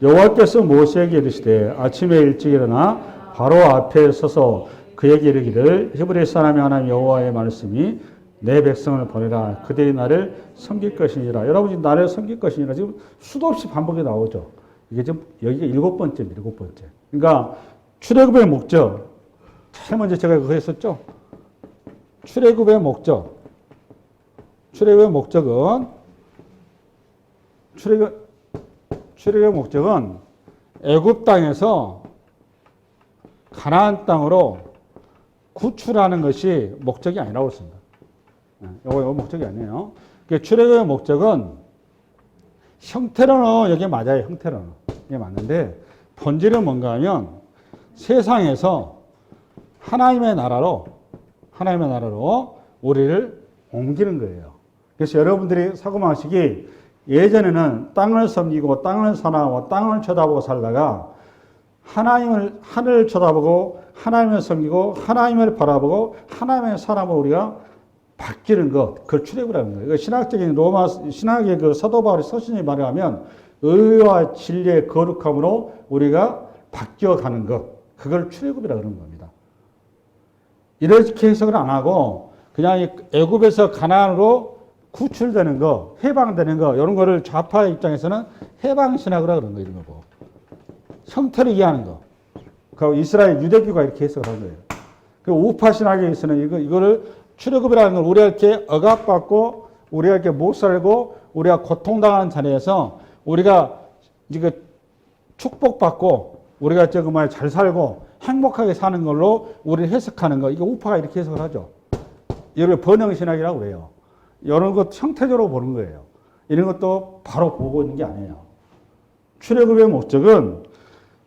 여호와께서 모세에게 이르시되 아침에 일찍 일어나 바로 앞에 서서 그에게 이르기를 히브리 사람이 하나님 여호와의 말씀이 내 백성을 보내라. 그들이 나를 섬길 것이니라. 여러분이 나를 섬길 것이니라. 지금 수도 없이 반복이 나오죠. 이게 지금 여기가 7번째입니다. 7번째. 그러니까 출애굽의 목적. 제일 먼저 제가 그거 했었죠. 출애굽의 목적. 출애굽의 목적은 애굽 땅에서 가나안 땅으로 구출하는 것이 목적이 아니라고 했습니다. 이거 목적이 아니에요. 출애굽의 목적은 형태로는 여기 맞아요. 형태로는 이게 맞는데 본질은 뭔가 하면 세상에서 하나님의 나라로 우리를 옮기는 거예요. 그래서 여러분들이 사고방식이 예전에는 땅을 섬기고 땅을 선하고 땅을 쳐다보고 살다가 하늘을 쳐다보고 하나님을 섬기고 하나님을 바라보고 하나님의 사람으로 우리가 바뀌는 것, 그걸 출애굽이라는 거예요. 신학적인 신학의 그 사도 바울의 서신에 말하면 의와 진리의 거룩함으로 우리가 바뀌어가는 것, 그걸 출애굽이라고 그러는 겁니다. 이렇게 해석을 안 하고 그냥 애굽에서 가나안으로 구출되는 거, 해방되는 거, 이런 거를 좌파 입장에서는 해방신학이라고 그러는 거, 이런 거고. 형태를 이해하는 거. 그 이스라엘 유대교가 이렇게 해석을 한 거예요. 그 우파 신학에서는 이거를 출애굽이라는 걸 우리가 이렇게 억압받고, 우리가 이렇게 못 살고, 우리가 고통당하는 자리에서 우리가 이거 축복받고, 우리가 잘 살고, 행복하게 사는 걸로 우리를 해석하는 거. 이거 우파가 이렇게 해석을 하죠. 이걸 번영신학이라고 그래요. 이런 것 형태적으로 보는 거예요. 이런 것도 바로 보고 있는 게 아니에요. 출애굽의 목적은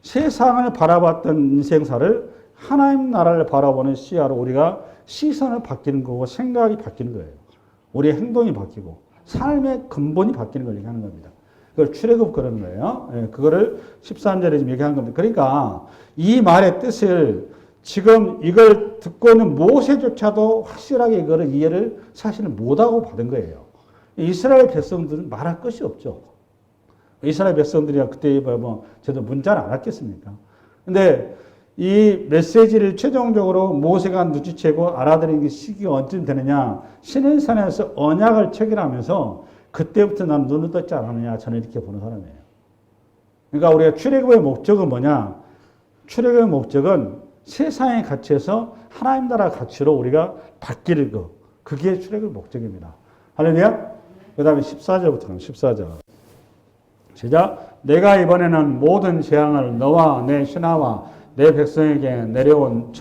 세상을 바라봤던 인생사를 하나님 나라를 바라보는 시야로 우리가 시선을 바뀌는 거고 생각이 바뀌는 거예요. 우리의 행동이 바뀌고 삶의 근본이 바뀌는 걸 얘기하는 겁니다. 그걸 출애굽 그러는 거예요. 예, 그거를 13절에 지금 얘기하는 겁니다. 그러니까 이 말의 뜻을 지금 이걸 듣고 있는 모세조차도 확실하게 이거를 이해를 사실은 못하고 받은 거예요. 이스라엘 백성들은 말할 것이 없죠. 이스라엘 백성들이야 그때 저도 문자를 안 했겠습니까? 근데 이 메시지를 최종적으로 모세가 눈치채고 알아들은 시기가 언제쯤 되느냐? 시내산에서 언약을 체결하면서 그때부터 난 눈을 떴지 않았느냐? 저는 이렇게 보는 사람이에요. 그러니까 우리가 출애굽의 목적은 뭐냐? 출애굽의 목적은 세상의 가치에서 하나님 나라 가치로 우리가 바뀌는 것. 그게 출애굽의 목적입니다. 할렐루야? 그 다음에 14절부터 14절. 시작. 내가 이번에는 모든 재앙을 너와 내 신하와 내 백성에게 내려온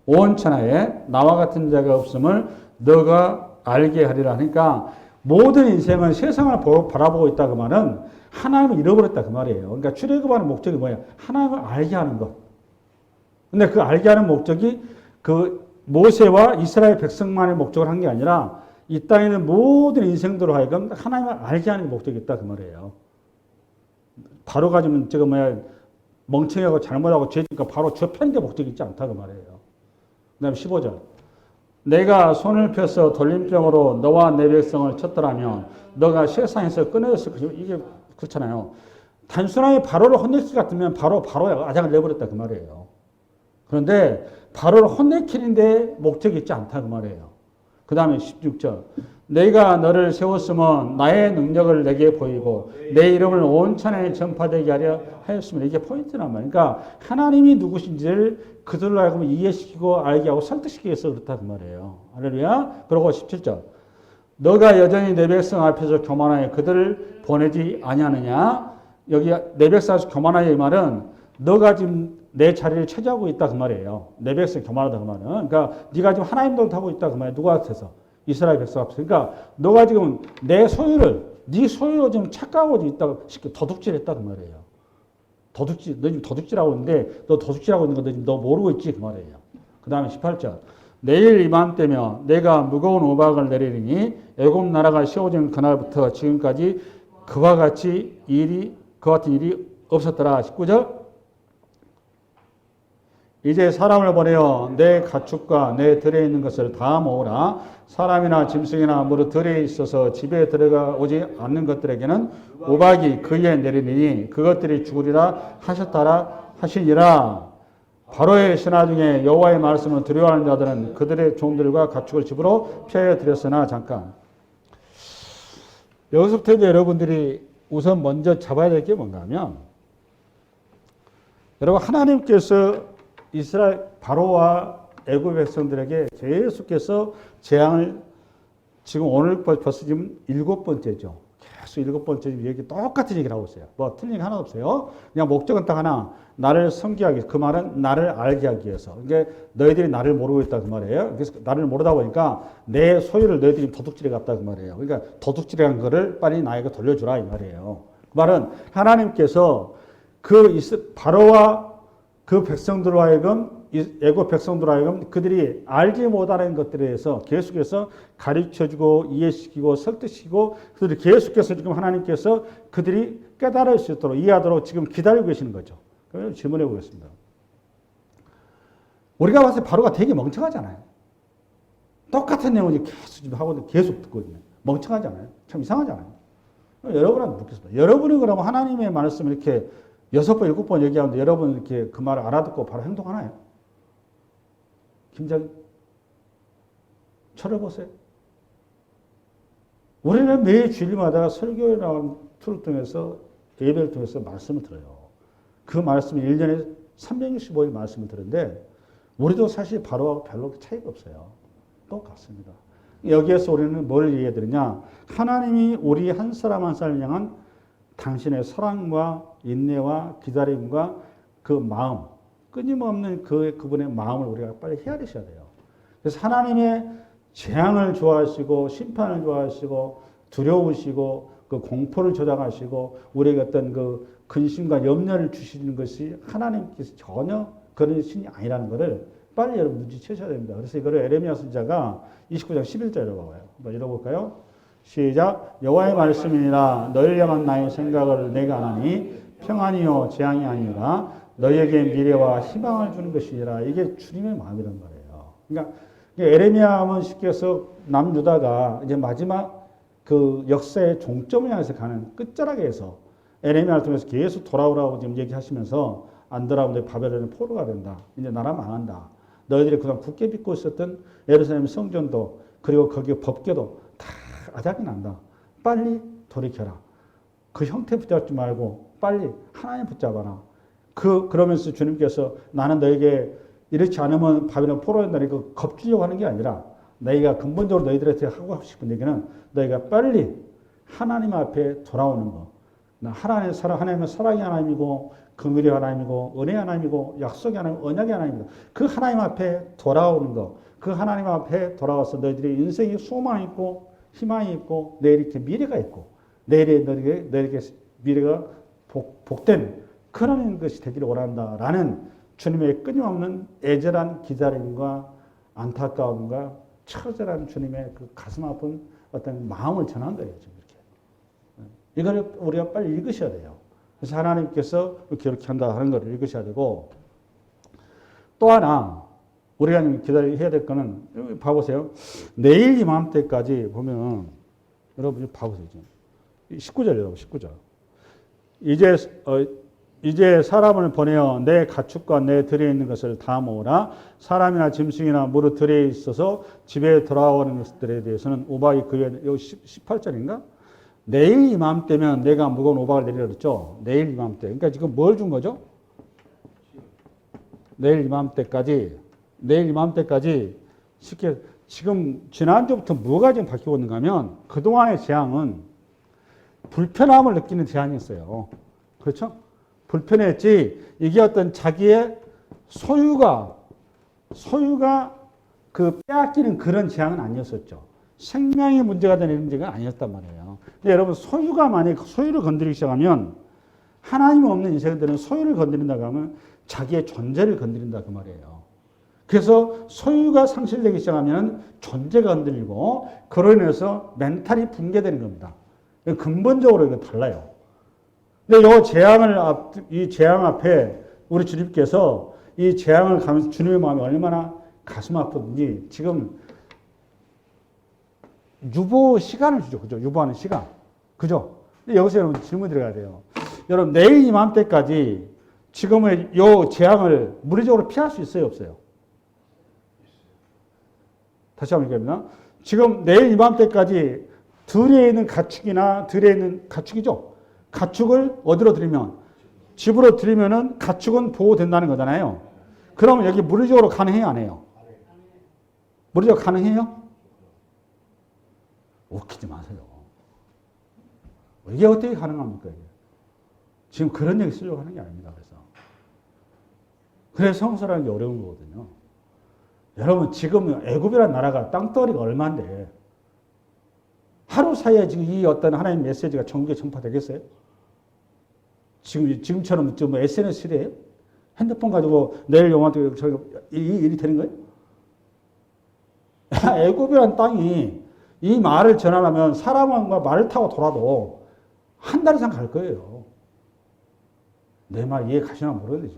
온 천하에 나와 같은 자가 없음을 너가 알게 하리라 하니까 모든 인생은 세상을 바라보고 있다 그 말은 하나님을 잃어버렸다 그 말이에요. 그러니까 출애굽하는 목적이 뭐야? 하나님을 알게 하는 것. 근데 그 알게 하는 목적이 그 모세와 이스라엘 백성만의 목적을 한 게 아니라 이 땅에 있는 모든 인생들로 하여금 하나님을 알게 하는 목적이 있다 그 말이에요. 바로 가지면 멍청이하고 잘못하고 죄니까 바로 접하는 게 목적이 있지 않다 그 말이에요. 그 다음에 15절. 내가 손을 펴서 돌림병으로 너와 내 백성을 쳤더라면 너가 세상에서 끊어졌을 것이고 이게 그렇잖아요. 단순하게 바로를 혼내키 같으면 바로 아장을 내버렸다 그 말이에요. 그런데 바로를 혼내키는데 목적이 있지 않다 그 말이에요. 그 다음에 16절. 내가 너를 세웠으면 나의 능력을 내게 보이고 내 이름을 온 천하에 전파되게 하려 하였으면 이게 포인트란 말이에요. 그러니까 하나님이 누구신지를 그들로 하여금 이해시키고 알게 하고 설득시키기 위해서 그렇다 그 말이에요. 할렐루야. 그리고 17절. 너가 여전히 내 백성 앞에서 교만하여 그들을 보내지 아니하느냐. 여기 내 백성 앞에서 교만하여 이 말은 너가 지금 내 자리를 차지하고 있다 그 말이에요. 내 백성 교만하다 그 말은. 그러니까 네가 지금 하나님 노릇하고 있다 그 말이에요. 누구 앞에서? 이스라엘 백성 앞에서. 그러니까 너가 지금 내 소유를 네 소유로 지금 착각하고 있다고 도둑질했다 그 말이에요. 너 지금 도둑질하고 있는데 너 도둑질하고 있는 거 너 모르고 있지 그 말이에요. 그 다음에 18절. 내일 이맘때면 내가 무거운 우박을 내리니 애굽 나라가 세워진 그날부터 지금까지 그와 같은 일이 없었더라. 19절. 이제 사람을 보내어 내 가축과 내 들에 있는 것을 다 모으라. 사람이나 짐승이나 무릇 들에 있어서 집에 들어가 오지 않는 것들에게는 우박이 그에 내리니 그것들이 죽으리라 하셨다라 하시니라. 바로의 신하 중에 여호와의 말씀을 두려워하는 자들은 그들의 종들과 가축을 집으로 피하여 들였으나 잠깐. 여기서부터 이제 여러분들이 우선 먼저 잡아야 될 게 뭔가 하면 여러분 하나님께서 이스라엘 바로와 애굽 백성들에게 계속해서 재앙을 지금 오늘 벌써 지금 7번째죠. 계속 7번째 얘기 똑같은 얘기를 하고 있어요. 뭐 틀린 게 하나 없어요. 그냥 목적은 딱 하나. 나를 섬기기 위해서. 그 말은 나를 알게 하기 위해서. 이게 너희들이 나를 모르고 있다 그 말이에요. 그래서 나를 모르다 보니까 내 소유를 너희들이 도둑질해 갔다 그 말이에요. 그러니까 도둑질한 거를 빨리 나에게 돌려주라 이 말이에요. 그 말은 하나님께서 바로와 그 백성들로 하여금 애굽 백성들로 하여금 그들이 알지 못하는 것들에 대해서 계속해서 가르쳐주고 이해시키고 설득시키고 그들이 계속해서 지금 하나님께서 그들이 깨달을 수 있도록 이해하도록 지금 기다리고 계시는 거죠. 그럼 질문해 보겠습니다. 우리가 봤을 때 바로가 되게 멍청하잖아요. 똑같은 내용을 계속 하고 계속 듣고 있네. 멍청하잖아요. 참 이상하잖아요. 여러분한테 묻겠습니다. 여러분이 그러면 하나님의 말씀을 이렇게 6번, 7번 얘기하는데 여러분 이렇게 그 말을 알아듣고 바로 행동하나요? 김장 쳐다보세요. 우리는 매일 주일마다 설교에 나온 툴을 통해서 예배를 통해서 말씀을 들어요. 그 말씀을 1년에 365일 말씀을 들었는데 우리도 사실 바로하고 별로 차이가 없어요. 똑같습니다. 여기에서 우리는 뭘 얘기해 드리냐? 하나님이 우리 한 사람 한 사람을 향한 당신의 사랑과 인내와 기다림과 그 마음, 끊임없는 그분의 마음을 우리가 빨리 헤아리셔야 돼요. 그래서 하나님의 재앙을 좋아하시고 심판을 좋아하시고 두려우시고 그 공포를 조장하시고 우리에게 어떤 그 근심과 염려를 주시는 것이 하나님께서 전혀 그런 신이 아니라는 것을 빨리 여러분 눈치채셔야 됩니다. 그래서 이거를 에레미야 선지자가 29장 11절에 봐봐요. 한번 읽어볼까요? 시작. 여호와의 말씀이니라 너희를 향한 나의 생각을 내가 아나니 평안이요 재앙이 아니라 너희에게 미래와 희망을 주는 것이니라. 이게 주님의 마음이란 말이에요. 그러니까 에레미야 하면 쉽게 해서 남유다가 이제 마지막 그 역사의 종점을 향해서 가는 끝자락에서 에레미야를 통해서 계속 돌아오라고 지금 얘기하시면서 안 돌아오면 바벨론의 포로가 된다. 이제 나라 망한다. 너희들이 그동안 굳게 믿고 있었던 예루살렘 성전도 그리고 거기 법궤도 다 아작이 난다. 빨리 돌이켜라. 그 형태 붙잡지 말고 빨리 하나님 붙잡아라. 그러면서 주님께서 나는 너에게 이렇지 않으면 바벨론 포로가 된다니까 겁주려고 하는 게 아니라 너희가 근본적으로 너희들한테 하고 싶은 얘기는 너희가 빨리 하나님 앞에 돌아오는 거. 하나님의 사랑이 하나님이고 긍휼이 하나님이고 은혜 하나님이고 약속이 하나님, 언약이 하나님입니다. 그 하나님 앞에 돌아오는 거. 그 하나님 앞에 돌아와서 너희들의 인생에 소망이 있고 희망이 있고 내일 이렇게 미래가 있고 내일에 너희에게 미래가 복된 그런 것이 되기를 원한다라는 주님의 끊임없는 애절한 기다림과 안타까움과 처절한 주님의 그 가슴 아픈 어떤 마음을 전한 거예요. 지금 이렇게. 이걸 우리가 빨리 읽으셔야 돼요. 그래서 하나님께서 이렇게 한다 하는 걸 읽으셔야 되고 또 하나 우리가 해야 될 거는 여기 봐보세요. 내일 이맘때까지 보면 여러분 봐보세요. 19절 여러분 19절. 이제 사람을 보내어 내 가축과 내 들에 있는 것을 다 모으라. 사람이나 짐승이나 무릇 들에 있어서 집에 돌아오는 것들에 대해서는 우박이 그에 여기 18절인가? 내일 이맘때면 내가 무거운 우박을 내리라 그랬죠. 내일 이맘때. 그러니까 지금 뭘 준 거죠? 내일 이맘때까지 쉽게 지금 지난주부터 뭐가 지금 바뀌고 있는가 하면 그동안의 재앙은 불편함을 느끼는 재앙이었어요. 그렇죠? 불편했지 이게 어떤 자기의 소유가 그 빼앗기는 그런 재앙은 아니었었죠. 생명이 문제가 되는 문제가 아니었단 말이에요. 근데 여러분 소유가 만약 소유를 건드리기 시작하면 하나님이 없는 인생들은 소유를 건드린다고 하면 자기의 존재를 건드린다 그 말이에요. 그래서 소유가 상실되기 시작하면 존재가 흔들리고 그로 인해서 멘탈이 붕괴되는 겁니다. 근본적으로 이거 달라요. 근데 이 재앙 앞에 우리 주님께서 이 재앙을 가면서 주님의 마음이 얼마나 가슴 아프든지 지금 유보 시간을 주죠. 그죠? 유보하는 시간. 그죠? 근데 여기서 여러분 질문 드려야 돼요. 여러분, 내일 이맘때까지 지금의 요 재앙을 물리적으로 피할 수 있어요? 없어요? 다시 한번 얘기합니다. 지금 내일 이맘때까지 들에 있는 가축이나 들에 있는 가축이죠. 가축을 어디로 들이면 집으로 들이면은 가축은 보호된다는 거잖아요. 그럼 여기 물리적으로 가능해요, 안 해요? 물리적으로 가능해요? 웃기지 마세요. 이게 어떻게 가능합니까? 이게? 지금 그런 얘기 쓰려고 하는 게 아닙니다. 그래서 성서라는 게 어려운 거거든요. 여러분, 지금 애굽이라는 나라가 땅덩어리가 얼마인데 하루 사이에 지금 이 어떤 하나님 메시지가 전국에 전파되겠어요? 지금처럼 좀 SNS 시대에 핸드폰 가지고 내일 영화도 이 일이 되는 거예요? 애굽이라는 땅이 이 말을 전하려면 사람과 말을 타고 돌아도 한 달 이상 갈 거예요. 내 말 이해 가시나 모르겠는데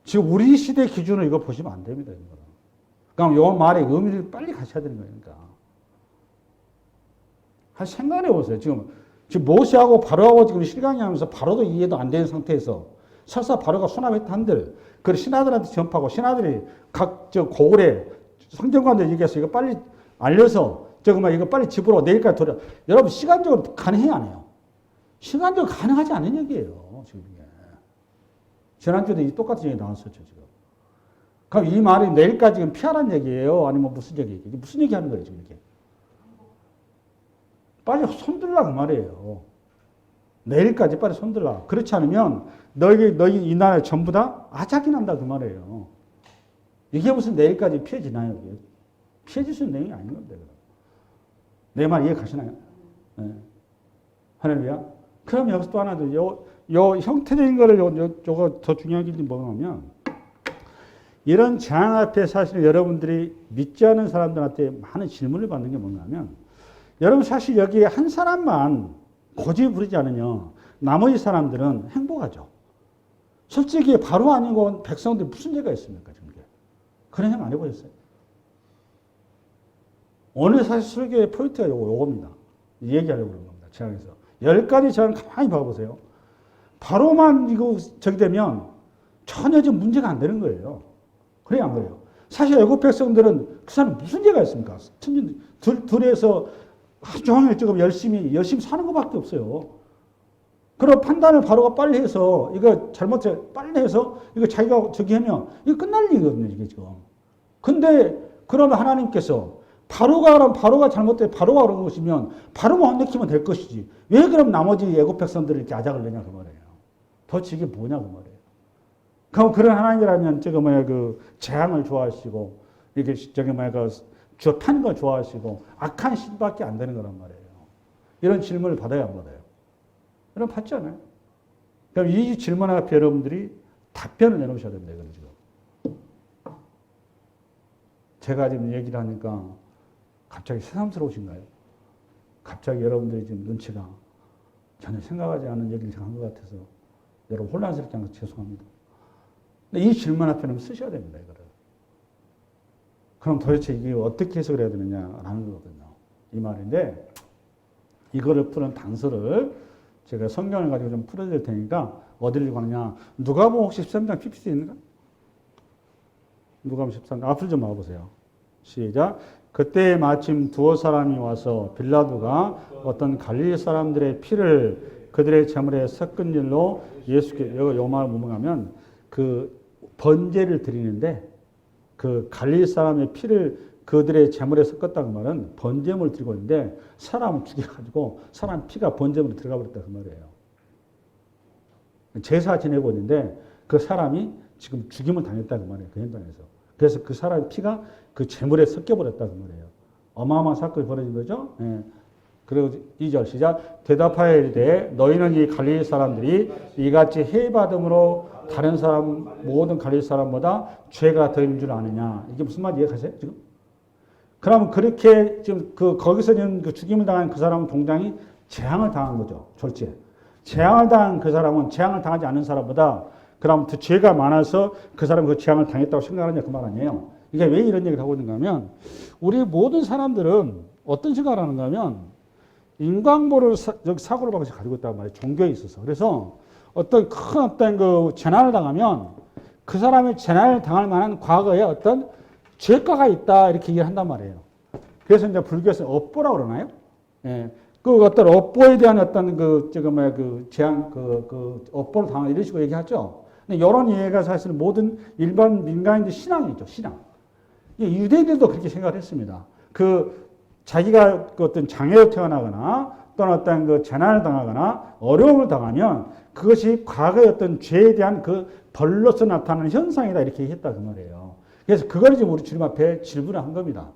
지금 우리 시대 기준으로 이거 보시면 안 됩니다. 그럼 요 말의 의미를 빨리 가셔야 되는 거니까. 한 생각해 보세요. 지금 모세하고 바로하고 지금 실강이 하면서 바로도 이해도 안 되는 상태에서 설사 바로가 수납했다 한들 그 신하들한테 전파하고 신하들이 각 고을에 성전관들 얘기해서 이거 빨리 알려서 이거 빨리 집으로 내일까지 돌려. 여러분, 시간적으로 가능해요, 안 해요? 시간적으로 가능하지 않은 얘기예요. 지금 이게. 지난주에도 똑같은 얘기 나왔었죠, 지금. 그럼 이 말이 내일까지 지금 피하라는 얘기예요? 아니면 무슨 얘기예요? 무슨 얘기 하는 거예요, 지금 이렇게? 빨리 손들라, 그 말이에요. 내일까지 빨리 손들라. 그렇지 않으면 너희 이 나라 전부 다 아작이 난다, 그 말이에요. 이게 무슨 내일까지 피해지나요? 이게? 피해질 수 있는 내용이 아닌 건데. 내 말 이해 가시나요? 네. 할렐루야. 그럼 여기서 또 하나 더, 요 형태적인 거를 요거 더 중요한 게 뭐냐면, 이런 재앙 앞에 사실 여러분들이 믿지 않은 사람들한테 많은 질문을 받는 게 뭔가하면, 여러분 사실 여기에 한 사람만 고집을 부리지 않으면 나머지 사람들은 행복하죠. 솔직히 바로 아니고 백성들이 무슨 죄가 있습니까? 지금 그런 생각 안 해보셨어요? 오늘 사실 설교의 포인트가 요겁니다. 얘기하려고 그러는 겁니다. 재앙에서. 10가지 재앙 가만히 봐보세요. 바로만 이거 저기 되면 전혀 좀 문제가 안 되는 거예요. 그래요, 안 그래요? 사실 애국 백성들은 그 사람 무슨 죄가 있습니까? 들에서 하루 종일 지금 열심히 사는 것밖에 없어요. 그런 판단을 바로가 빨리 해서 이거 잘못해 빨리 해서 이거 자기가 저기 하면 이거 끝날 일이거든요, 이게 지금. 근데 그러면 하나님께서 바로가 잘못돼 바로가 그런 것이면 바로만 혼내키면 될 것이지. 왜 그럼 나머지 애국 백성들을 이렇게 아작을 내냐 그 말이에요. 도대체 이게 뭐냐 그 말이에요. 그럼 그런 하나님이라면 그 재앙을 좋아하시고 이게 저 타는 걸 좋아하시고 악한 신밖에 안 되는 거란 말이에요. 이런 질문을 받아야 안 받아요? 여러분 받지 않아요? 그럼 이 질문 앞에 여러분들이 답변을 내놓으셔야 됩니다. 이건 지금. 제가 지금 얘기를 하니까 갑자기 새삼스러우신가요? 갑자기 여러분들이 지금 눈치가 전혀 생각하지 않은 얘기를 한 것 같아서 여러분 혼란스럽지 않아서 죄송합니다. 근데 이 질문 앞에는 쓰셔야 됩니다. 이거를. 그럼 도대체 이게 어떻게 해석을 해야 되느냐라는 거거든요. 이 말인데 이거를 푸는 단서를 제가 성경을 가지고 좀 풀어드릴 테니까 어디를 가느냐. 누가복음 혹시 13장 PPT 있는가? 누가복음 13장 앞을 좀 봐보세요. 시작. 그때 마침 두어 사람이 와서 빌라도가 어떤 갈릴리 사람들의 피를 그들의 제물에 섞은 일로 예수께 요 말을 뭐냐면 그 번제를 드리는데 그 갈릴리 사람의 피를 그들의 제물에 섞었다는 말은 번제물을 드리고 있는데 사람을 죽여가지고 사람 피가 번제물에 들어가 버렸다 그 말이에요. 제사 지내고 있는데 그 사람이 지금 죽임을 당했다 그 말이에요. 그 현장에서. 그래서 그 사람의 피가 그 제물에 섞여버렸다 그 말이에요. 어마어마한 사건이 벌어진 거죠. 예. 그리고 2절 시작. 대답하여 이르되 너희는 이 갈릴리 사람들이 이같이 해받음으로 다른 사람 모든 갈릴리 사람보다 죄가 더 있는 줄 아느냐. 이게 무슨 말 이해가세요 지금? 그러면 그렇게 지금 거기서 그 죽임을 당한 그 사람은 동장이 재앙을 당한 거죠. 졸지에. 재앙을 당한 그 사람은 재앙을 당하지 않은 사람보다 그럼 더 죄가 많아서 그 사람이 그 재앙을 당했다고 생각하느냐 그 말 아니에요. 이게 왜 이런 얘기를 하고 있는가 하면 우리 모든 사람들은 어떤 생각을 하는가 하면 인과응보를 사고를 방식 가지고 있단 말이에요. 종교에 있어서. 그래서 어떤 큰 어떤 그 재난을 당하면 그 사람이 재난을 당할 만한 과거에 어떤 죄가가 있다 이렇게 얘기를 한단 말이에요. 그래서 이제 불교에서 업보라고 그러나요? 예. 그 어떤 업보에 대한 어떤 그 재앙, 업보를 당한 이런 식으로 얘기하죠. 근데 이런 이해가 사실 모든 일반 민간인들 신앙이죠, 신앙. 유대인들도 그렇게 생각을 했습니다. 자기가 어떤 장애로 태어나거나 또는 어떤 그 재난을 당하거나 어려움을 당하면 그것이 과거의 어떤 죄에 대한 그 벌로서 나타나는 현상이다 이렇게 했다 그 말이에요. 그래서 그걸 지금 우리 주님 앞에 질문을 한 겁니다.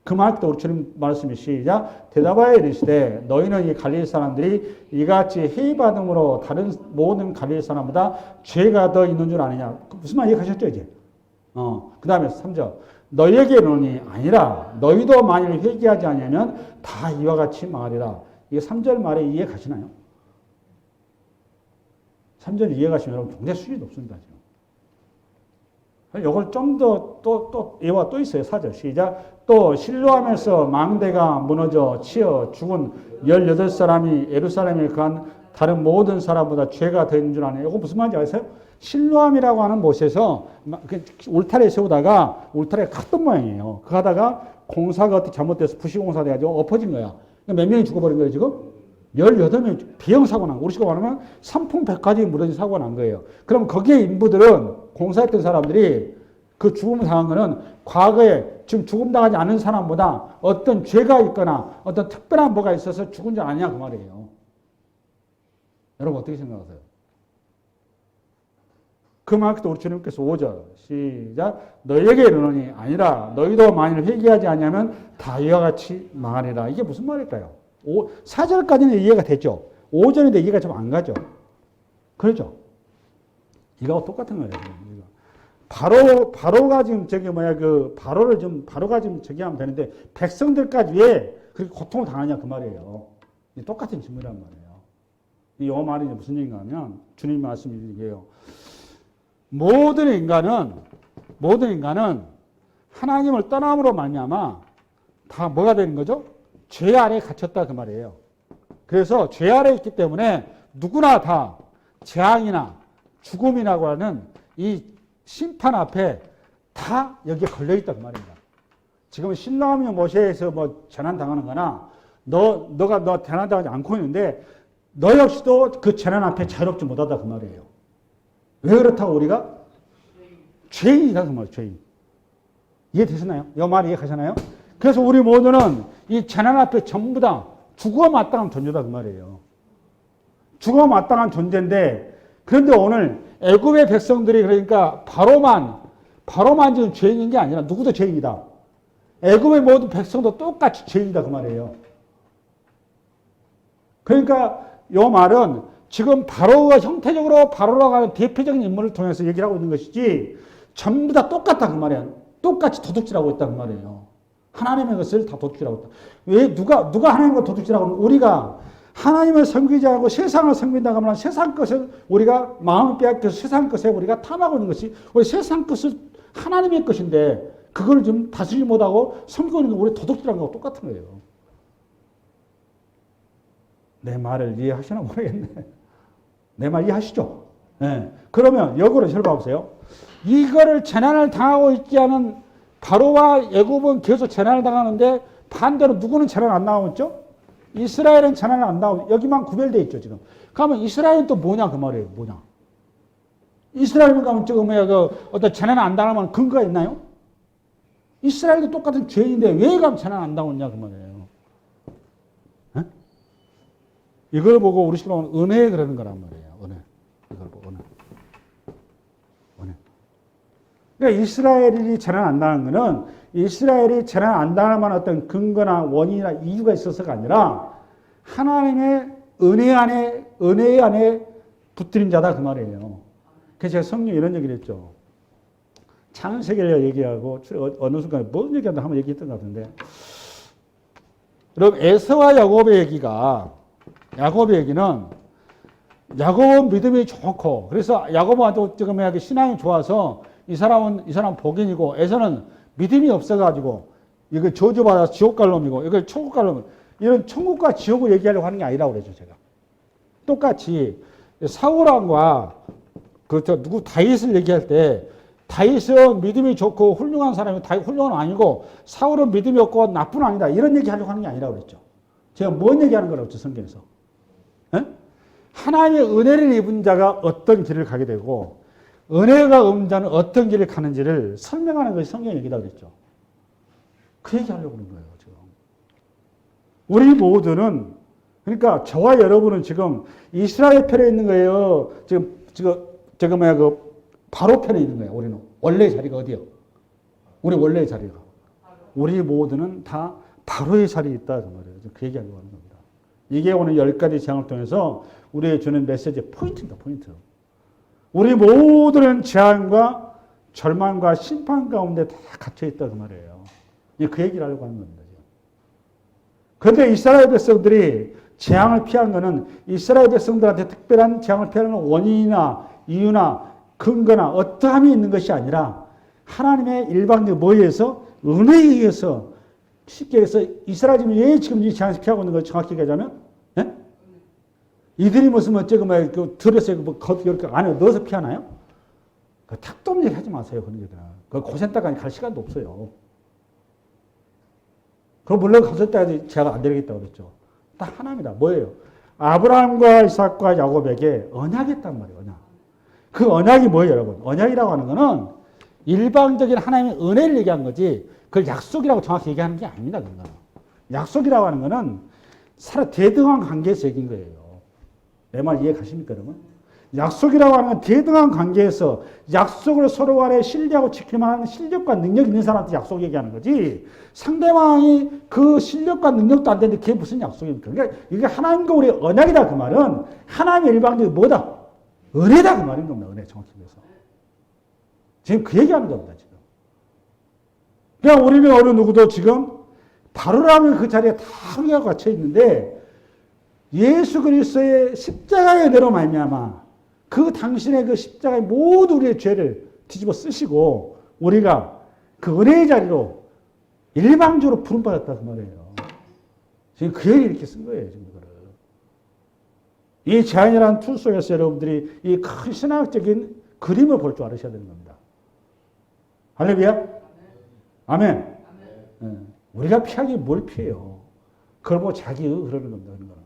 그 말 때 우리 주님 말씀이 시작 대답하여 이르시되 너희는 이 갈릴리 사람들이 이같이 해이받음으로 다른 모든 갈릴리 사람보다 죄가 더 있는 줄 아느냐. 무슨 말 이해하셨죠 이제? 그 다음에 3절 너희에게 이르노니 아니라 너희도 만일 회개하지 않으면 다 이와 같이 망하리라. 이게 3절 말에 이해 가시나요? 3절 이해 가시면 여러분 굉장히 수준이 높습니다. 지금. 이걸 좀 더 또 예와 또 있어요. 4절 시작 또 실로암에서 망대가 무너져 치어 죽은 18사람이 예루살렘에 거한 다른 모든 사람보다 죄가 더 있는 줄 아네요. 이거 무슨 말인지 아세요? 실로암이라고 하는 곳에서 울타리 세우다가 울타리가 갔던 모양이에요. 그 하다가 공사가 어떻게 잘못돼서 부시공사 돼가지고 엎어진 거야. 몇 명이 죽어버린 거예요, 지금? 18명 비형사고 난 거. 우리 식으로 말하면 삼풍백화점이 무너진 사고가 난 거예요. 그럼 거기에 인부들은 공사했던 사람들이 그 죽음을 당한 거는 과거에 지금 죽음 당하지 않은 사람보다 어떤 죄가 있거나 어떤 특별한 뭐가 있어서 죽은 줄 아냐 그 말이에요. 여러분 어떻게 생각하세요? 그 말도 우리 주님께서 5절 시작 너희에게 이르노니 아니라 너희도 만일 회개하지 않으면 다 이와 같이 망하리라. 이게 무슨 말일까요? 4절까지는 이해가 됐죠. 5절인데 이해가 좀 안 가죠. 그렇죠? 이거하고 똑같은 거예요. 바로가 지금 바로가 지금 하면 되는데 백성들까지 왜 그렇게 고통을 당하냐 그 말이에요. 똑같은 질문이란 말이에요. 이 영어 말이 무슨 얘기인가 하면 주님 말씀이 이게요. 모든 인간은 하나님을 떠남으로 말미암아 다 뭐가 되는 거죠? 죄 아래에 갇혔다 그 말이에요. 그래서 죄 아래에 있기 때문에 누구나 다 재앙이나 죽음이라고 하는 이 심판 앞에 다 여기에 걸려있다 그 말입니다. 지금 신라하며 모세에서 뭐 재난 당하는 거나 너 재난 당하지 않고 있는데 너 역시도 그 재난 앞에 자유롭지 못하다 그 말이에요. 왜 그렇다고 우리가? 죄인이다 그 말이에요. 죄인. 이해되시나요? 이 말 이해가시나요? 그래서 우리 모두는 이 재난 앞에 전부 다 죽어 마땅한 존재다 그 말이에요. 죽어 마땅한 존재인데 그런데 오늘 애굽의 백성들이 그러니까 바로만 지금 죄인인 게 아니라 누구도 죄인이다. 애굽의 모든 백성도 똑같이 죄인이다 그 말이에요. 그러니까 이 말은 지금 바로가 형태적으로 바로라고 하는 대표적인 인물을 통해서 얘기를 하고 있는 것이지 전부 다 똑같다 그 말이에요. 똑같이 도둑질하고 있다 그 말이에요. 하나님의 것을 다 도둑질하고 있다. 왜 누가 하나님과 도둑질하고 있는 우리가 하나님을 섬기지 않고 세상을 섬긴다고 하면 세상 것을 우리가 마음을 빼앗겨서 세상 것에 우리가 탐하고 있는 것이 우리 세상 것을 하나님의 것인데 그걸 좀 다스리지 못하고 섬기고 있는 거 우리 도둑질한 거하고 똑같은 거예요. 내 말을 이해하시나 모르겠네. 내 말 이해하시죠? 네. 그러면 역으로 잘 봐보세요. 이거를 재난을 당하고 있지 않은 바로와 애굽은 계속 재난을 당하는데 반대로 누구는 재난 안 당하고 있죠? 이스라엘은 재난을 안 당하고 여기만 구별되어 있죠 지금. 그러면 이스라엘은 또 뭐냐 그 말이에요. 뭐냐? 이스라엘은 가면 지금 어떤 재난을 안 당하면 근거가 있나요? 이스라엘도 똑같은 죄인인데 왜 가면 재난 안 당하고 있냐 그 말이에요. 에? 이걸 보고 우리 식으로 은혜 그러는 거란 말이에요. 은혜. 이걸 보고 은혜. 그러니까 이스라엘이 재난 안 당한 거는 이스라엘이 재난 안 당할 만한 어떤 근거나 원인이나 이유가 있어서가 아니라 하나님의 은혜 안에 붙들린 자다 그 말이에요. 그래서 제가 성경에 이런 얘기를 했죠. 창세기를 얘기하고 어느 순간에 무슨 얘기한다 한번 얘기했던 것 같은데 여러분 에서와 야곱의 얘기는 야곱은 믿음이 좋고, 그래서 야곱한테 지금 신앙이 좋아서 이 사람 복인이고, 에서는 믿음이 없어가지고, 이거 저주받아서 지옥 갈 놈이고, 이거 천국 갈 놈, 이런 천국과 지옥을 얘기하려고 하는 게 아니라고 그러죠, 제가. 똑같이 사울왕과 다윗을 얘기할 때, 다윗은 믿음이 좋고 훌륭한 사람이 다윗 훌륭한 아니고, 사울은 믿음이 없고 나쁜 왕이다. 이런 얘기 하려고 하는 게 아니라고 그랬죠. 제가 뭔 얘기하는 거라고 했죠, 성경에서. 에? 하나님의 은혜를 입은 자가 어떤 길을 가게 되고, 은혜가 없는 자는 어떤 길을 가는지를 설명하는 것이 성경 얘기다 그랬죠. 그 얘기 하려고 하는 거예요, 지금. 우리 모두는, 그러니까 저와 여러분은 지금 이스라엘 편에 있는 거예요. 바로 편에 있는 거예요, 우리는. 원래 자리가 어디요? 우리 원래 자리가. 우리 모두는 다 바로의 자리에 있다, 그 말이에요. 그 얘기하려고 하는 겁니다. 이게 오늘 10가지 재앙을 통해서 우리에게 주는 메시지의 포인트입니다, 포인트. 우리 모두는 재앙과 절망과 심판 가운데 다 갇혀있다, 그 말이에요. 그 얘기를 하려고 하는 겁니다. 그런데 이스라엘 백성들이 재앙을 피한 것은 이스라엘 백성들한테 특별한 재앙을 피하는 원인이나 이유나 근거나 어떠함이 있는 것이 아니라 하나님의 일방적 뭐에 의해서? 은혜에 의해서 쉽게 해서 이스라엘이 왜 지금 이 재앙을 피하고 있는 걸 정확히 얘기하자면 예? 이들이 무슨 어쩌고 들에서 이렇게 안에 넣어서 피하나요? 그 탁도 없는 얘기 하지 마세요. 그런 얘기들. 그 고센터까지 갈 시간도 없어요. 그럼 물론 고센터까지 제가 안 되겠다고 그랬죠. 딱 하나입니다. 뭐예요? 아브라함과 이삭과 야곱에게 언약했단 말이에요. 언약. 그 언약이 뭐예요, 여러분? 언약이라고 하는 거는 일방적인 하나님의 은혜를 얘기한 거지, 그걸 약속이라고 정확히 얘기하는 게 아닙니다. 그건. 약속이라고 하는 거는 대등한 관계에서 얘기인 거예요. 내 말 이해 가십니까, 여러분? 약속이라고 하는 건 대등한 관계에서 약속을 서로 간에 신뢰하고 지킬 만한 실력과 능력 있는 사람한테 약속 얘기하는 거지, 상대방이 그 실력과 능력도 안 되는데 그게 무슨 약속입니까? 그러니까 이게 하나님과 우리의 언약이다, 그 말은 하나님의 일방적인 뭐다? 은혜다, 그 말인 겁니다. 은혜, 정확히 얘기해서. 지금 그 얘기하는 겁니다, 지금. 그러니까 우리는 어느 누구도 지금 바로라면 그 자리에 다 우리가 갇혀 있는데, 예수 그리스도의 십자가의 은혜로 말미암아 그 당신의 그 십자가에 모두 우리의 죄를 뒤집어 쓰시고 우리가 그 은혜의 자리로 일방적으로 부름받았다, 그 말이에요. 지금 그 얘기를 이렇게 쓴 거예요, 지금 그거를. 이 재앙이라는 툴 속에서 여러분들이 이 큰 신학적인 그림을 볼 줄 알으셔야 되는 겁니다. 할렐루야? 아멘. 네. 우리가 피하기 뭘 피해요? 그걸 뭐 자기 그러는 겁니다. 그런 거는.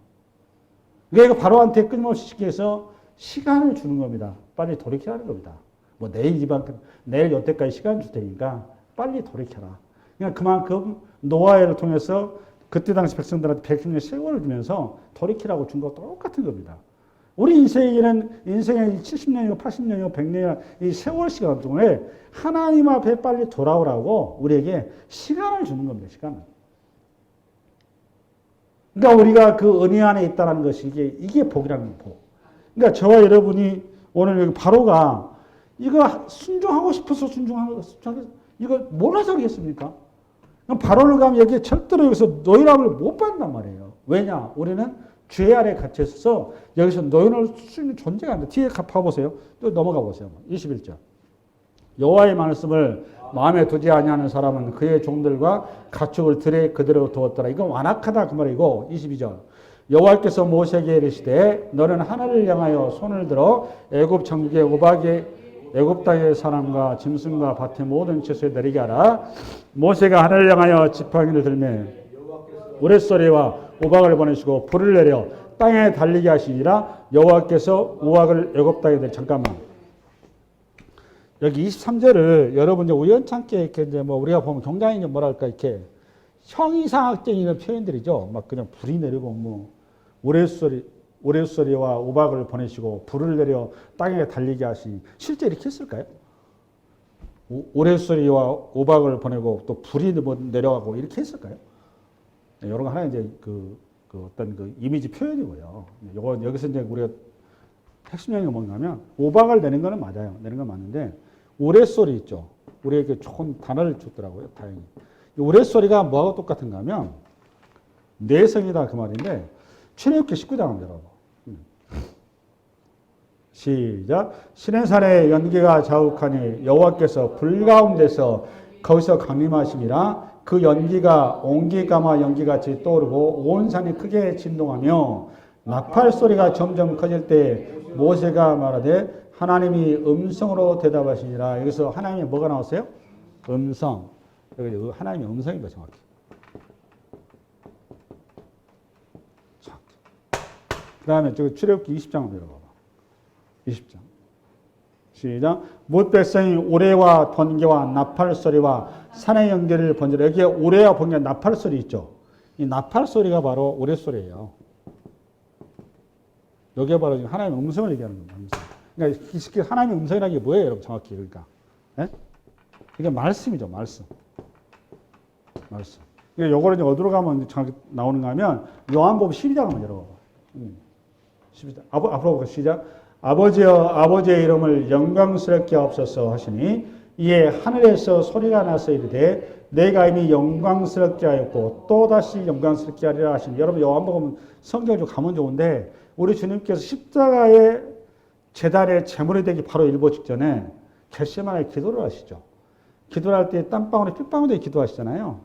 그러니까 바로한테 끊임없이 시켜서 시간을 주는 겁니다. 빨리 돌이키라는 겁니다. 뭐 내일 여태까지 시간 줄 테니까 빨리 돌이켜라. 그러니까 그만큼 노아를 통해서 그때 당시 백성들한테 100년의 세월을 주면서 돌이키라고 준 거 똑같은 겁니다. 우리 인생의 70년이고 80년이고 100년이나 이 세월 시간 동안에 하나님 앞에 빨리 돌아오라고 우리에게 시간을 주는 겁니다. 시간을. 그러니까 우리가 그 은혜 안에 있다는 것이 이게 복이라는 복. 그러니까 저와 여러분이 오늘 여기 바로가 이거 순종하고 싶어서 이거 몰라서 그러겠습니까? 바로를 가면 여기 절대로 여기서 노예함을 못 받는단 말이에요. 왜냐? 우리는 죄 아래 갇혀 있어서 여기서 노예할 수 있는 존재가 안 돼. 뒤에 봐보세요. 또 넘어가 보세요. 21절. 여호와의 말씀을 마음에 두지 아니하는 사람은 그의 종들과 가축을 들에 그대로 두었더라. 이건 완악하다 그 말이고 22절. 여호와께서 모세에게 이르시되 너는 하늘을 향하여 손을 들어 애굽 정국의 애굽 땅의 사람과 짐승과 밭의 모든 채소에 내리게 하라. 모세가 하늘을 향하여 지팡이를 들매 우레소리와 우박을 보내시고 불을 내려 땅에 달리게 하시니라. 여호와께서 우박을 애굽 땅에 내리. 잠깐만. 여기 23절을 여러분 이제 우연찮게 이렇게 이제 뭐 우리가 보면 굉장히 뭐랄까 이렇게 형이상학적인 이런 표현들이죠. 막 그냥 불이 내리고 뭐 우레소리와 우박을 보내시고 불을 내려 땅에 달리게 하시니 실제 이렇게 했을까요? 우레소리와 우박을 보내고 또 불이 내려가고 이렇게 했을까요? 네, 이런 거 하나 이제 그 어떤 그 이미지 표현이고요. 요거 여기서 이제 우리가 핵심적인 게 뭔가 하면 우박을 내는 거는 맞아요. 내는 건 맞는데 우레소리 있죠. 우리에게 좋은 단어를 줬더라고요. 다행히. 우레소리가 뭐하고 똑같은가 하면 내성이다 그 말인데 출애굽기 19장 한번 열어봐. 시작. 시내산에 연기가 자욱하니 여호와께서 불 가운데서 거기서 강림하심이라. 그 연기가 온기가마 연기같이 떠오르고 온 산이 크게 진동하며 나팔 소리가 점점 커질 때 모세가 말하되 하나님이 음성으로 대답하시니라. 여기서 하나님의 뭐가 나왔어요? 음성. 여기 하나님의 음성인 정확히. 그 다음에 저기 출애굽기 20장 한번 열어봐봐. 20장. 시작. 뭇 백성이 우레와 번개와 나팔 소리와 산의 연기를 번지라. 여기에 우레와 번개, 나팔 소리 있죠. 이 나팔 소리가 바로 우레 소리예요. 여기에 바로 지금 하나님의 음성을 얘기하는 겁니다. 음성. 그러니까 하나님의 음성이라는 게 뭐예요, 여러분? 정확히 그러니까. 네? 이게 말씀이죠, 말씀. 말씀. 그러니까 요거를 이제 어디로 가면 정확히 나오는가 하면 요한복음 12장 한번 열어봐봐. 12장. 앞으로 시작. 아버지의 이름을 영광스럽게 하옵소서 하시니 이에 하늘에서 소리가 나서 이르되 내가 이미 영광스럽게 하였고 또다시 영광스럽게 하리라 하시니. 여러분 요한복음 성경을 좀 가면 좋은데 우리 주님께서 십자가의 제단의 제물이 되기 바로 일보 직전에 겟세마네 기도를 하시죠. 기도를 할 때 땀방울에 핏방울에 기도하시잖아요.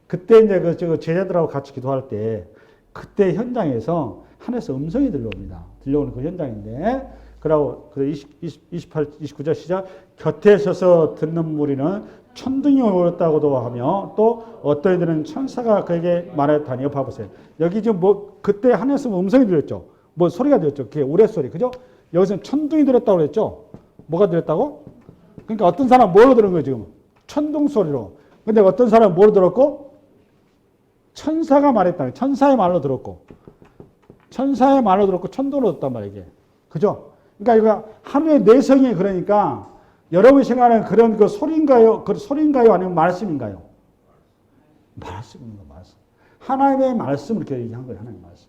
그때 이제 그 제자들하고 같이 기도할 때 그때 현장에서 하늘에서 음성이 들려옵니다. 들려오는 그 현장인데, 그러고 29절 시작. 곁에 서서 듣는 무리는 천둥이 오렸다고도 하며 또 어떤 이들은 천사가 그에게 말했다니. 봐보세요. 여기 지금 뭐 그때 하늘에서 음성이 들렸죠. 뭐 소리가 들렸죠. 그게 우레소리. 그죠? 여기서는 천둥이 들었다고 그랬죠. 뭐가 들렸다고? 그러니까 어떤 사람은 뭐로 들은 거예요, 지금? 천둥 소리로. 근데 어떤 사람은 뭐로 들었고? 천사가 말했다. 천사의 말로 들었고. 천사의 말로 들었고 천둥으로 듣단 말이에요, 이게. 그죠? 그러니까 이거 하늘의 내성이 그러니까 여러분이 생각하는 그런 그 소리인가요? 그 소리인가요? 아니면 말씀인가요? 말씀입니다, 말씀. 하나님의 말씀을 이렇게 얘기한 거예요, 하나님의 말씀.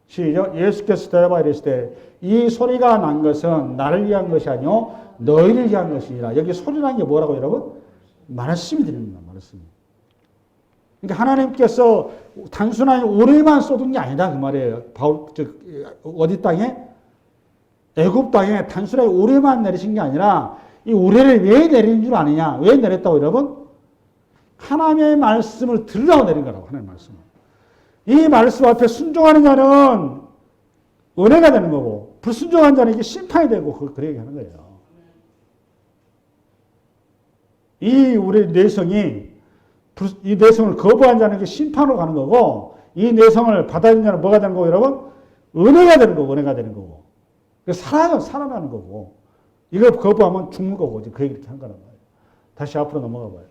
시작. 예수께서 대답하여 이르시되 이 소리가 난 것은 나를 위한 것이 아니요 너희를 위한 것이니라. 여기 소리라는 게 뭐라고 여러분? 말씀이 들립니다, 말씀이. 그러니까 하나님께서 단순하게 우레만 쏟은 게 아니다 그 말이에요. 어디 땅에? 애굽 땅에 단순하게 우레만 내리신 게 아니라 이 우레를 왜 내린 줄 아느냐? 왜 내렸다고 여러분? 하나님의 말씀을 들으라고 내린 거라고. 하나님의 말씀을. 이 말씀 앞에 순종하는 자는 은혜가 되는 거고 불순종한 자는 이게 심판이 되고 그렇게 하는 거예요. 이 우리 내성이 이 내성을 거부한 자는 심판으로 가는 거고 이 내성을 받아들인 자는 뭐가 되는 거고 여러분? 은혜가 되는 거고 은혜가 되는 거고 살아나는 거고 이걸 거부하면 죽는 거고 그 얘기 이렇게 한 거란 말이에요. 다시 앞으로 넘어가 봐요.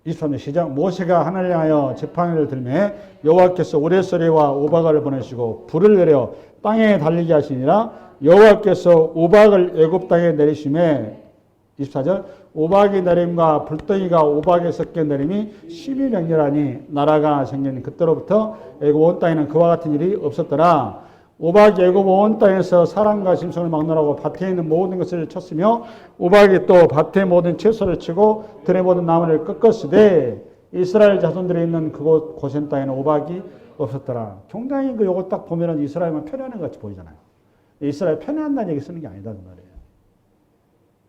23절 시작. 모세가 하늘을 향하여 지팡이를 들매 여호와께서 우레소리와 오박을 보내시고 불을 내려 땅에 달리게 하시니라. 여호와께서 오박을 애굽 땅에 내리심에 24절 오박이 내림과 불덩이가 오박에 섞여 내림이 심히 맹렬하니 나라가 생긴 그때로부터 애굽 온 땅에는 그와 같은 일이 없었더라. 오박이 애굽 온 땅에서 사람과 짐승을 막론하고 밭에 있는 모든 것을 쳤으며 오박이 또 밭의 모든 채소를 치고 들의 모든 나무를 꺾었으되 이스라엘 자손들이 있는 그곳 고센 땅에는 오박이 없었더라. 굉장히 요거 딱 보면은 이스라엘만 편애하는 것 같이 보이잖아요. 이스라엘 편애한다는 얘기 쓰는 게 아니다 그 말이에요.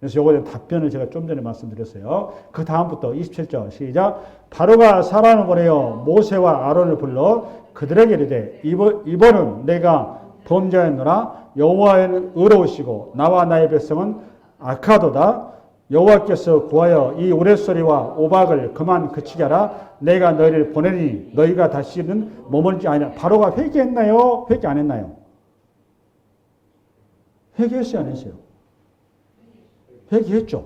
그래서 요거에 답변을 제가 좀 전에 말씀드렸어요. 그 다음부터 27절 시작. 바로가 사람을 보내어 모세와 아론을 불러 그들에게 이르되 이번은 내가 범죄하였노라. 여호와는 의로우시고 나와 나의 백성은 악하도다. 여호와께서 구하여 이 우레소리와 오박을 그만 그치게 하라. 내가 너희를 보내니 너희가 다시는 머물지 아니라. 바로가 회개했나요? 회개 안 했나요? 회개했어요? 안 했어요? 회개했죠.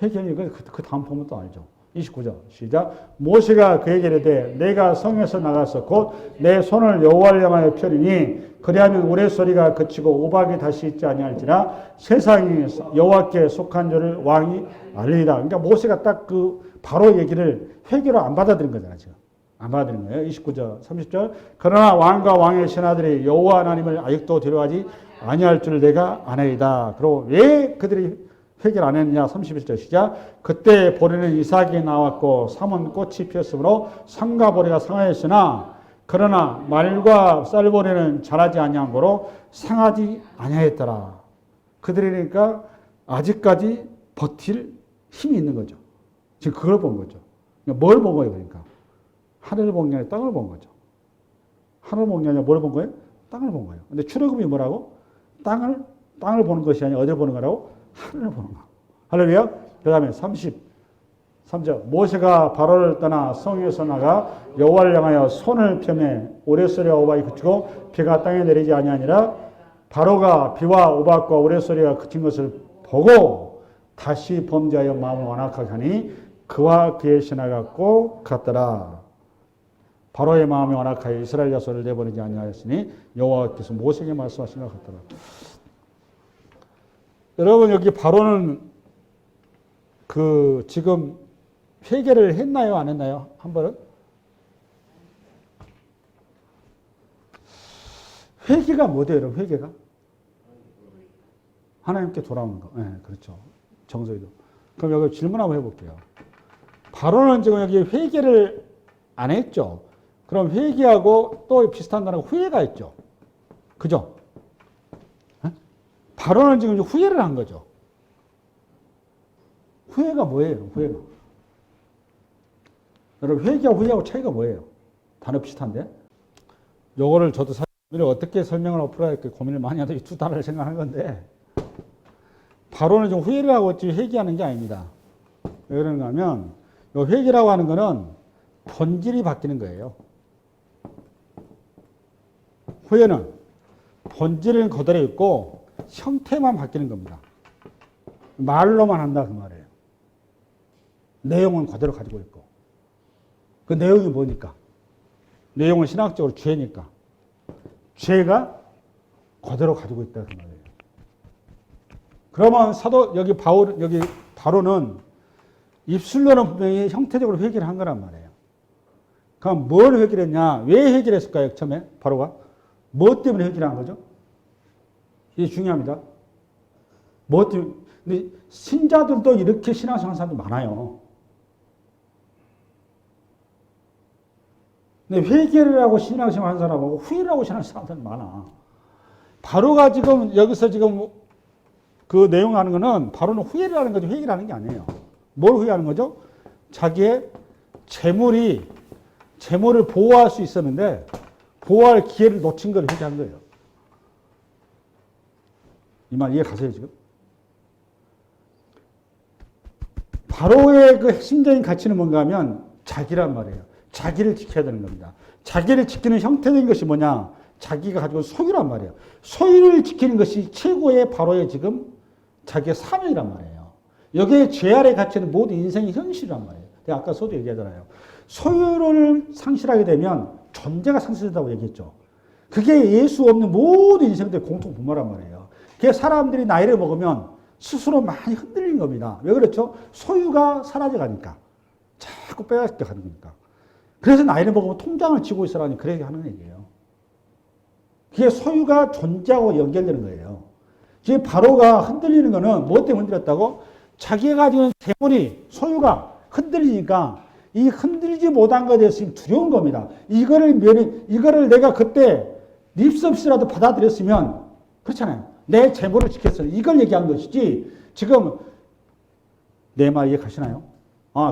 회개는 그 다음 보면 또 알죠. 29절 시작. 모세가 그에게 이르되 내가 성에서 나가서 곧 내 손을 여호와를 향하여 펴리니 그리하면 우레소리가 그치고 오박이 다시 있지 아니할지라. 세상이 여호와께 속한 줄을 왕이 알리리라. 그러니까 모세가 딱 그 바로 얘기를 회개로 안 받아들인 거잖아요. 지금 안 받아들인 거예요. 29절 30절 그러나 왕과 왕의 신하들이 여호와 하나님을 아직도 데려가지 아니할 줄 내가 아나이다. 그리고 왜 그들이 회개를 안 했느냐. 31절 시작. 그때 보리는 이삭이 나왔고 삼은 꽃이 피었으므로 삼과 보리가 상하였으나 그러나 말과 쌀보리는 자라지 아니한 거로 상하지 아니하였더라. 그들이니까 아직까지 버틸 힘이 있는 거죠. 지금 그걸 본 거죠. 뭘 본 거예요, 그러니까? 하늘을 본 게 아니라 땅을 본 거죠. 하늘을 본 게 아니라 뭘 본 거예요? 땅을 본 거예요. 근데 출애굽이 뭐라고? 땅을 보는 것이 아니라 어디를 보는 거라고? 하늘을 보는 거. 할렐루야. 그 다음에 33절. 모세가 바로를 떠나 성에서 나가 여호와를 향하여 손을 펴매 우레소리와 오박이 그치고 비가 땅에 내리지 아니하니라. 바로가 비와 오박과 우레소리가 그친 것을 보고 다시 범죄하여 마음을 완악하게 하니 그와 그의 신하가 꼭 같더라. 바로의 마음이 완악하여 이스라엘 자손을 내보내지 아니하였으니 여호와께서 모세에게 말씀하신 것 같더라. 여러분 여기 바로는 지금 회개를 했나요? 안 했나요? 한 번은? 회개가 뭐예요, 여러분? 회개가? 하나님께 돌아오는 거. 네, 그렇죠. 정서에도. 그럼 여기 질문 한번 해볼게요. 바로는 지금 여기 회개를 안 했죠. 그럼 회개하고 또 비슷한 단어가 후회가 있죠. 그죠? 네? 바로는 지금 후회를 한 거죠. 후회가 뭐예요? 후회가. 여러분 회개하고 후회하고 차이가 뭐예요? 단어 비슷한데? 요거를 저도 사실 어떻게 설명을 어플해야 할까 고민을 많이 하다 이 두 단어를 생각하는 건데 바로는 좀 후회를 하고 있지 회개하는 게 아닙니다. 왜 그런가 하면 요 회개라고 하는 거는 본질이 바뀌는 거예요. 후회는 본질은 그대로 있고 형태만 바뀌는 겁니다. 말로만 한다 그 말이에요. 내용은 그대로 가지고 있고. 그 내용이 뭐니까? 내용은 신학적으로 죄니까. 죄가 그대로 가지고 있다 그 말이에요. 그러면 여기 바로는 입술로는 분명히 형태적으로 회개를 한 거란 말이에요. 그럼 뭘 회개를 했냐? 왜 회개를 했을까요? 처음에 바로가? 뭐 때문에 회개를 한 거죠? 이게 중요합니다. 뭐 때문에? 근데 신자들도 이렇게 신앙생활 하는 사람도 많아요. 근데 회개를 하고 신앙생활 하는 사람하고 후회를 하고 신앙생활 하는 사람이 많아. 바로가 지금 여기서 지금 그 내용 하는 거는 바로는 후회를 하는 거죠. 회개를 하는 게 아니에요. 뭘 후회하는 거죠? 자기의 재물을 보호할 수 있었는데 보호할 기회를 놓친 걸 회개한 거예요. 이 말 이해 가세요, 지금? 바로의 그 핵심적인 가치는 뭔가 하면 자기란 말이에요. 자기를 지켜야 되는 겁니다. 자기를 지키는 형태적인 것이 뭐냐? 자기가 가지고 있는 소유란 말이에요. 소유를 지키는 것이 최고의 바로의 지금 자기의 사명이란 말이에요. 여기에 죄 아래 갇히는 모든 인생의 현실이란 말이에요. 제가 아까 서도 얘기하잖아요. 소유를 상실하게 되면 존재가 상실된다고 얘기했죠. 그게 예수 없는 모든 인생들의 공통 분모란 말이에요. 그게 사람들이 나이를 먹으면 스스로 많이 흔들리는 겁니다. 왜 그렇죠? 소유가 사라져 가니까. 자꾸 빼앗겨 가는 거니까. 그래서 나이를 먹으면 통장을 쥐고 있으라니 그렇게 하는 얘기예요. 그게 소유가 존재하고 연결되는 거예요. 지금 바로가 흔들리는 거는 뭐 때문에 흔들렸다고? 자기가 가지고 있는 재물이, 소유가 흔들리니까 이 흔들리지 못한 것에 대해서 두려운 겁니다. 이거를 내가 그때 립스 없이라도 받아들였으면, 그렇잖아요. 내 재물을 지켰어요. 이걸 얘기한 것이지, 지금 내 말 이해가시나요?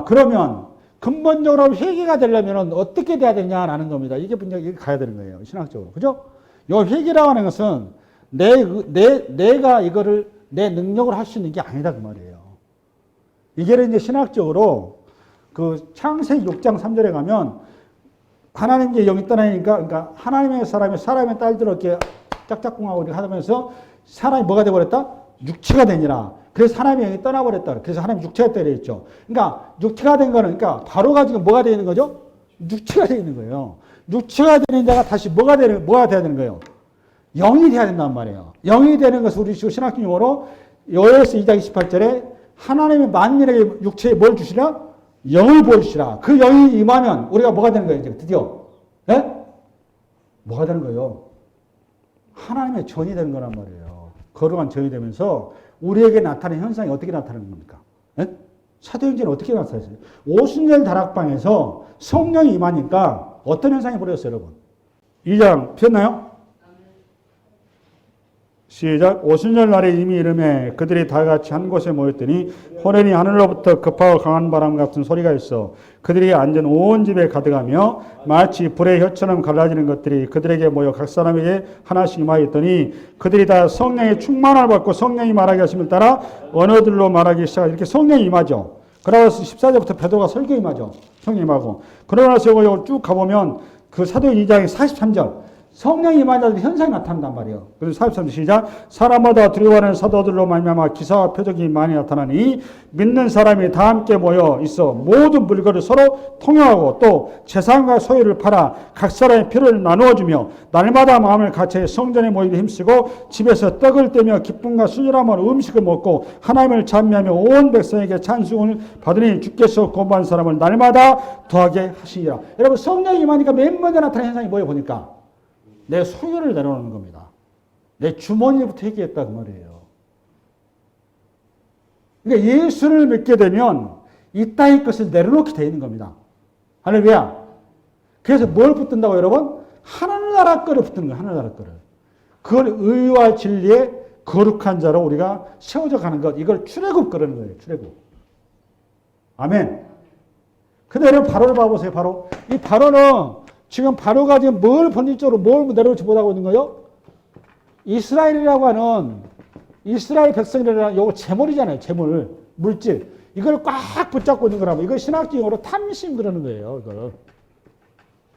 그러면 근본적으로 회개가 되려면 어떻게 돼야 되냐라는 겁니다. 이게 분명히 가야 되는 거예요. 신학적으로. 그죠? 요 회개라고 하는 것은 내가 이거를 내 능력으로 할 수 있는 게 아니다 그 말이에요. 이게 이제 신학적으로 그 창세기 6장 3절에 가면 하나님께 영이 떠나니까 그러니까 하나님의 사람의 딸들을 이렇게 짝짝꿍하고 이렇게 하면서 사람이 뭐가 되어버렸다? 육체가 되니라. 그래서 하나님의 영이 떠나버렸다. 그래서 하나님 육체가 되어 있죠. 그러니까 육체가 된 거는 그러니까 바로가 지금 뭐가 되어 있는 거죠? 육체가 되어 있는 거예요. 육체가 되는 자가 다시 뭐가 돼야 되는 거예요? 영이 돼야 된단 말이에요. 영이 되는 것을 우리 신학적 용어로 요엘서 2장 28절에 하나님의 만민에게 육체에 뭘 주시라? 영을 보여주시라. 그 영이 임하면 우리가 뭐가 되는 거예요? 이제 드디어. 네? 뭐가 되는 거예요? 하나님의 전이 되는 거란 말이에요. 거룩한 전이 되면서 우리에게 나타나는 현상이 어떻게 나타나는 겁니까? 네? 사도행전은 어떻게 나타났어요? 오순절 다락방에서 성령이 임하니까 어떤 현상이 벌어졌어요, 여러분? 2장 폈나요? 시작. 오순절 날에 이미 이름에 그들이 다 같이 한 곳에 모였더니 호련히 하늘로부터 급하고 강한 바람 같은 소리가 있어 그들이 앉은 온 집에 가득하며 마치 불의 혀처럼 갈라지는 것들이 그들에게 모여 각 사람에게 하나씩 임하였더니 그들이 다 성령의 충만을 받고 성령이 말하게 하심을 따라 언어들로 말하기 시작하고 이렇게 성령이 임하죠. 그러고서 14절부터 베드로가 설교 임하죠. 성령이 임하고. 그러고 나서 이거 쭉 가보면 그 사도행 2장의 43절 성령이 임하는 현상이 나타난단 말이에요. 그래서 43절 시작. 사람마다 두려워하는 사도들로 말미암아 기사와 표적이 많이 나타나니 믿는 사람이 다 함께 모여 있어 모든 물건을 서로 통용하고 또 재산과 소유를 팔아 각 사람의 필요를 나누어주며 날마다 마음을 같이 성전에 모이기 힘쓰고 집에서 떡을 떼며 기쁨과 순전함으로 음식을 먹고 하나님을 찬미하며 온 백성에게 찬송을 받으니 주께서 고부한 사람을 날마다 더하게 하시니라. 여러분 성령이 임하니까 맨 먼저 나타나는 현상이 뭐예요? 보니까 내 소유를 내려놓는 겁니다. 내 주머니부터 얘기했다 그 말이에요. 그러니까 예수를 믿게 되면 이 땅의 것을 내려놓게 되어 있는 겁니다. 할렐루야. 그래서 뭘 붙든다고 여러분? 하늘나라 거를 붙는 거예요. 하늘나라 거를. 그걸 의와 진리의 거룩한 자로 우리가 세워져 가는 것. 이걸 출애굽 그러는 거예요. 출애굽. 아멘. 근데 여러분 바로를 봐보세요. 바로. 이 바로는 지금 바로가 지금 뭘 본질적으로 뭘 내려놓지 못하고 있는 거예요? 이스라엘이라고 하는 이스라엘 백성이라는 요거 재물이잖아요. 재물, 물질. 이걸 꽉 붙잡고 있는 거라면 이걸 신학적 용어로 탐심 그러는 거예요. 이걸.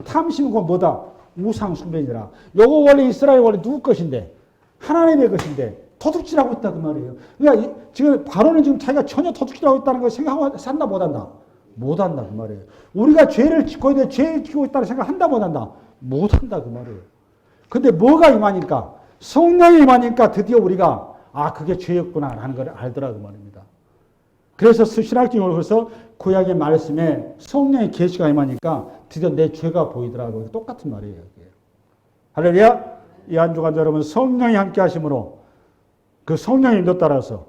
탐심은 그건 뭐다? 우상 숭배니라. 요거 원래 이스라엘 원래 누구 것인데? 하나님의 것인데 도둑질하고 있다 그 말이에요. 그러니까 지금 바로는 지금 자기가 전혀 도둑질하고 있다는 걸 생각하고 산다 못한다? 못한다 그 말이에요. 우리가 죄를 짓고 있는데 죄를 지고 있다는 생각한다 못한다? 못한다 그 말이에요. 근데 뭐가 임하니까? 성령이 임하니까 드디어 우리가 아 그게 죄였구나 라는 걸 알더라 그 말입니다. 그래서 신학적으로 그래서 구약의 말씀에 성령의 계시가 임하니까 드디어 내 죄가 보이더라고요. 똑같은 말이에요. 할렐루야. 이 한 주간 여러분 성령이 함께 하심으로 그 성령의 인도 따라서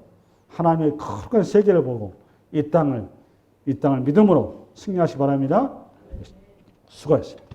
하나님의 거룩한 세계를 보고 이 땅을 믿음으로 승리하시기 바랍니다. 수고하셨습니다.